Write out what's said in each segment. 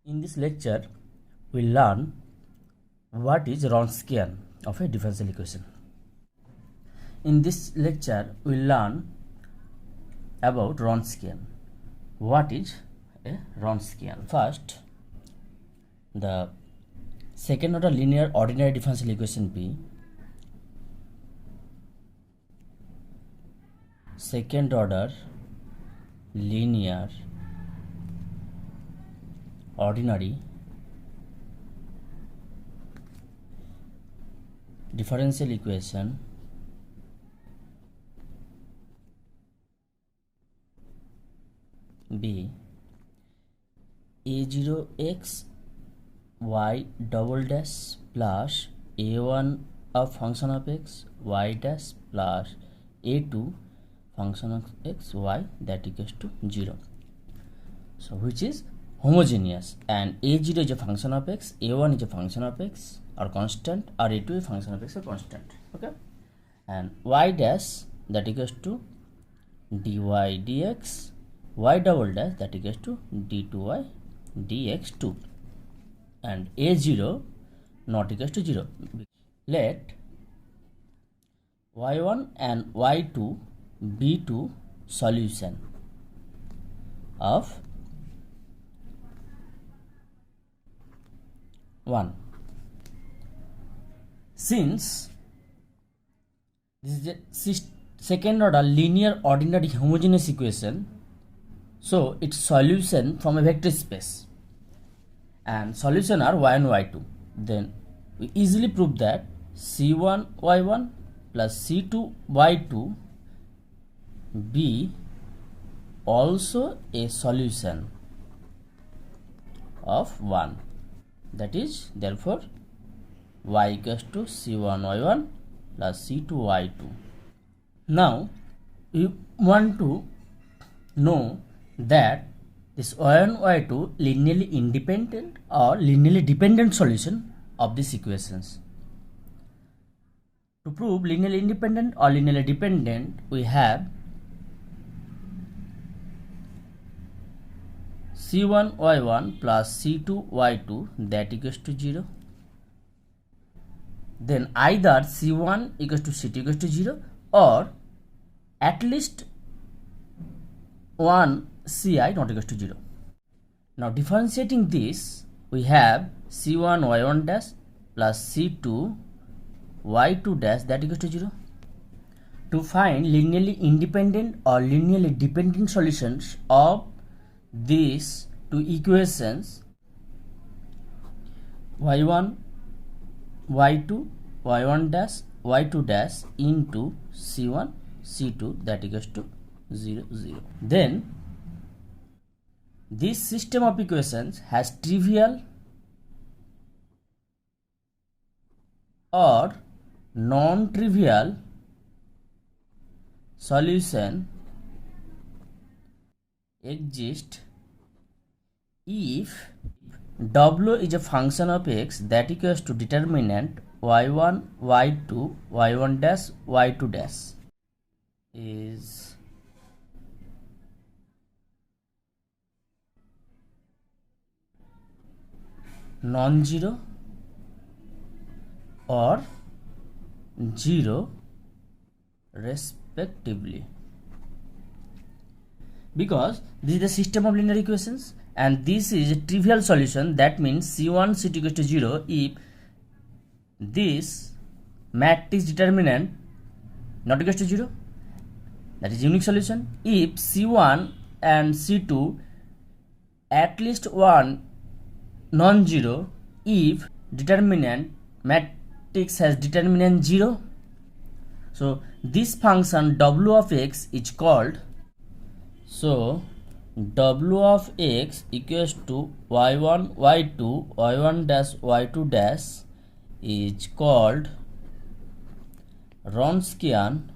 In this lecture, we learn what is Wronskian of a differential equation. In this lecture, we learn about Wronskian. What is a Wronskian? First, the second order linear ordinary differential equation B, second order linear ordinary differential equation B a0x y double dash plus a1 of function of x y dash plus a2 function of x y that equals to 0. So which is homogeneous, and a0 is a function of x, a1 is a function of x or constant, or a2 is a function of x or constant. Okay, and y dash that equals to dy dx, y double dash that equals to d2y dx2, and a0 not equals to 0. Let y1 and y2 be two solution of 1. Since this is a second order linear ordinary homogeneous equation, so its solution from a vector space, and solution are y and y2, then we easily prove that c1 y1 plus c2 y2 be also a solution of 1. That is, therefore, y equals to c1 y1 plus c2 y2. Now, we want to know that this y1 y2 linearly independent or linearly dependent solution of these equations. To prove linearly independent or linearly dependent, we have c1 y1 plus c2 y2 that equals to 0. Then either c1 equals to c2 equals to 0, or at least one ci not equals to 0. Now differentiating this, we have c1 y1 dash plus c2 y2 dash that equals to 0. To find linearly independent or linearly dependent solutions of these two equations, y1 y2 y1 dash y2 dash into c1 c2 that equals to 0 0. Then this system of equations has trivial or non-trivial solution exist if w is a function of x that equals to determinant y1 y2 y1 dash y2 dash is non-zero or 0 respectively. Because this is the system of linear equations and this is a trivial solution, that means c1 c2 equals to 0 if this matrix determinant not equals to 0, that is unique solution. If c1 and c2 at least one non-zero, if determinant matrix has determinant 0, so this function w of x is called, so w of x equals to y1 y2 y1 dash y2 dash is called Wronskian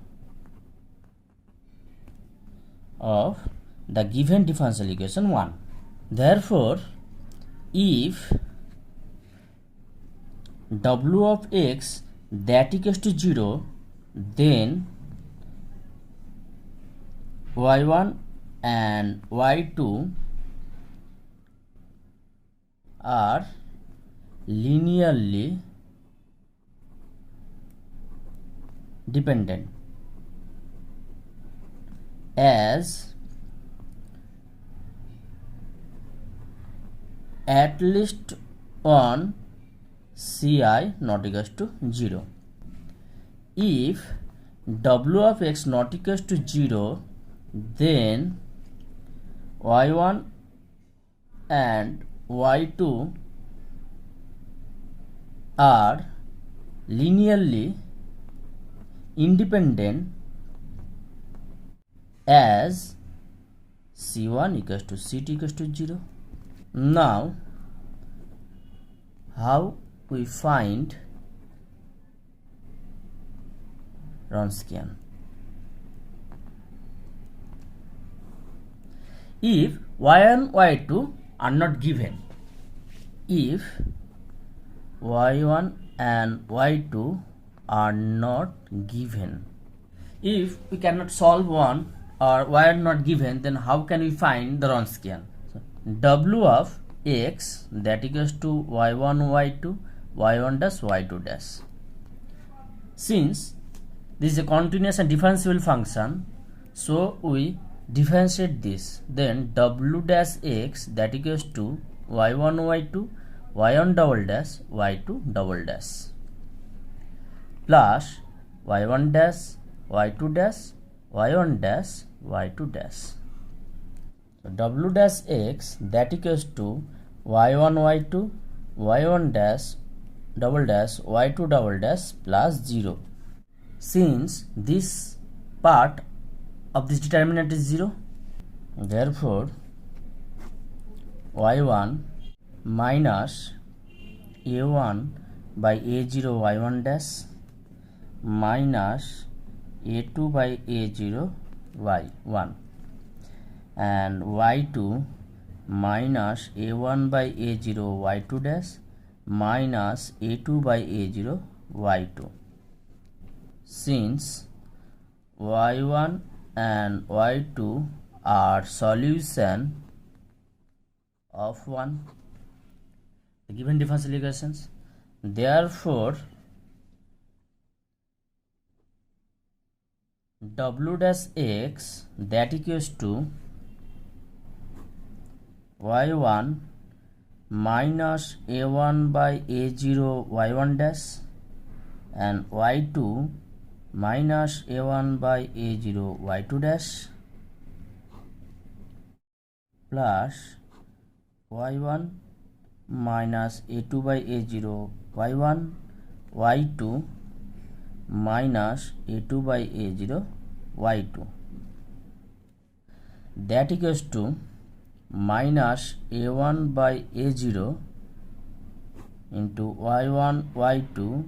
of the given differential equation 1. Therefore, if w of x that equals to 0, then y1 and y2 are linearly dependent as at least one ci not equals to 0. If w of x not equals to 0, then y1 and y2 are linearly independent as c1 equals to c2 equals to 0. Now, how we find Wronskian? If y1 y2 are not given, if y1 and y2 are not given, if we cannot solve one or y are not given, then how can we find the Wronskian? So, w of x that equals to y1 y2 y1 dash y2 dash. Since this is a continuous and differentiable function, so we differentiate this, then w dash x that equals to y1 y2 y1 double dash y2 double dash plus y1 dash y2 dash y1 dash y2 dash. So w dash x that equals to y1 y2 y1 dash double dash y2 double dash plus 0. Since this part of this determinant is 0, therefore y1 minus a1 by a0 y1 dash minus a2 by a0 y1 and y2 minus a1 by a0 y2 dash minus a2 by a0 y2. Since y1 and y2 are solution of the given differential equations, therefore w dash x that equals to y1 minus a1 by a0 y1 dash and y2 minus a1 by a0 y2 dash plus y1 minus a2 by a0 y1 y2 minus a2 by a0 y2 that equals to minus a1 by a0 into y1 y2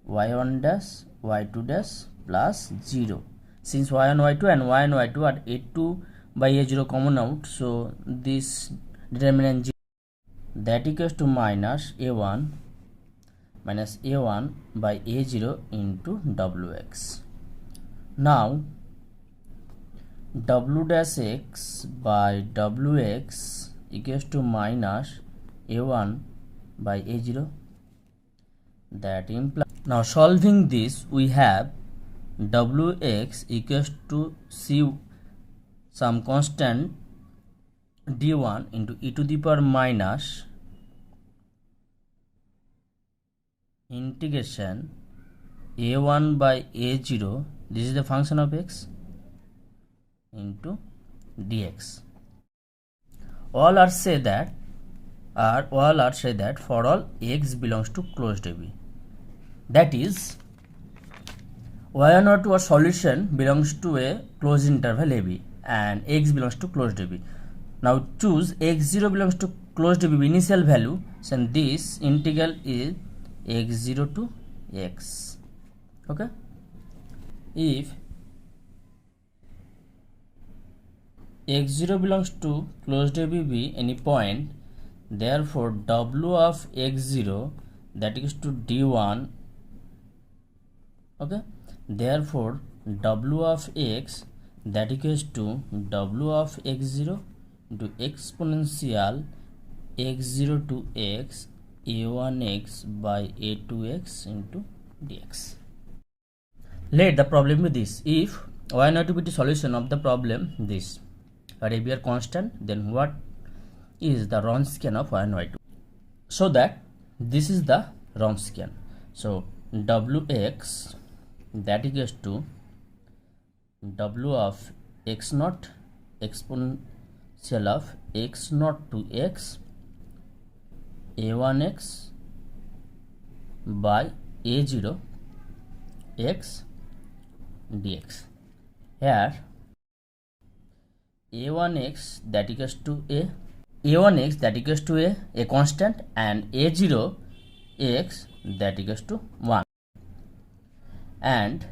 y1 dash y2 dash plus 0. Since y1 y2 and y1 y2 are a2 by a0 common out, so this determinant 0 that equals to minus a1 by a0 into wx. Now w dash x by wx equals to minus a1 by a0. That implies, now solving this, we have wx equals to c some constant d1 into e to the power minus integration a1 by a0, this is the function of x, into dx. All are say that for all x belongs to closed AB, that is y1 or 2 solution belongs to a closed interval AB and x belongs to closed AB. Now choose x0 belongs to closed AB initial value, so this integral is x0 to x. Okay, if x0 belongs to closed AB any point, therefore w of x0 that is to d1. Okay, therefore w of x that equals to w of x0 into exponential x0 to x a1x by a2x into dx. Let the problem be this: if y0 to be the solution of the problem this, where a b are constant, then what is the Wronskian of y and y2? So that this is the Wronskian. So wx that equals to w of x naught exponential of x naught to x a1x by a0 x dx. Here a1x that equals to a1x that equals to a constant, and a0 x that equals to 1, and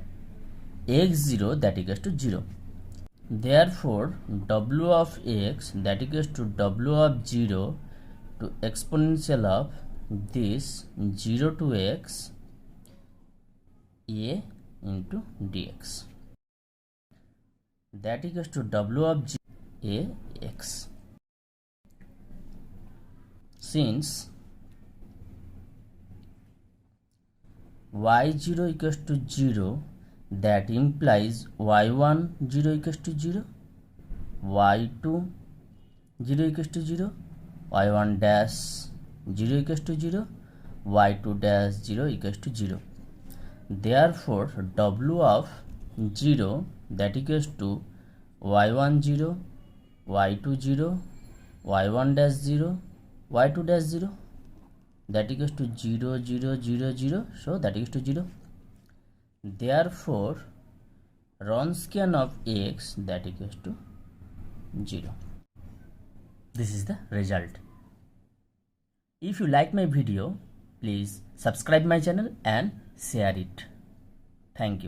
x0 that equals to 0. Therefore w of x that equals to w of 0 to exponential of this 0 to x a into dx, that equals to w of a x. Since y0 equals to 0, that implies y1 0 equals to 0, y2 0 equals to 0, y1 dash 0 equals to 0, y2 dash 0 equals to 0. Therefore w of 0 that equals to y1 0, y2 0, y1 dash 0, y2 dash 0, that equals to 0 0 0 0, so that equals to 0. Therefore Wronskian of x that equals to 0. This is the result. If you like my video, please subscribe my channel and share it. Thank you.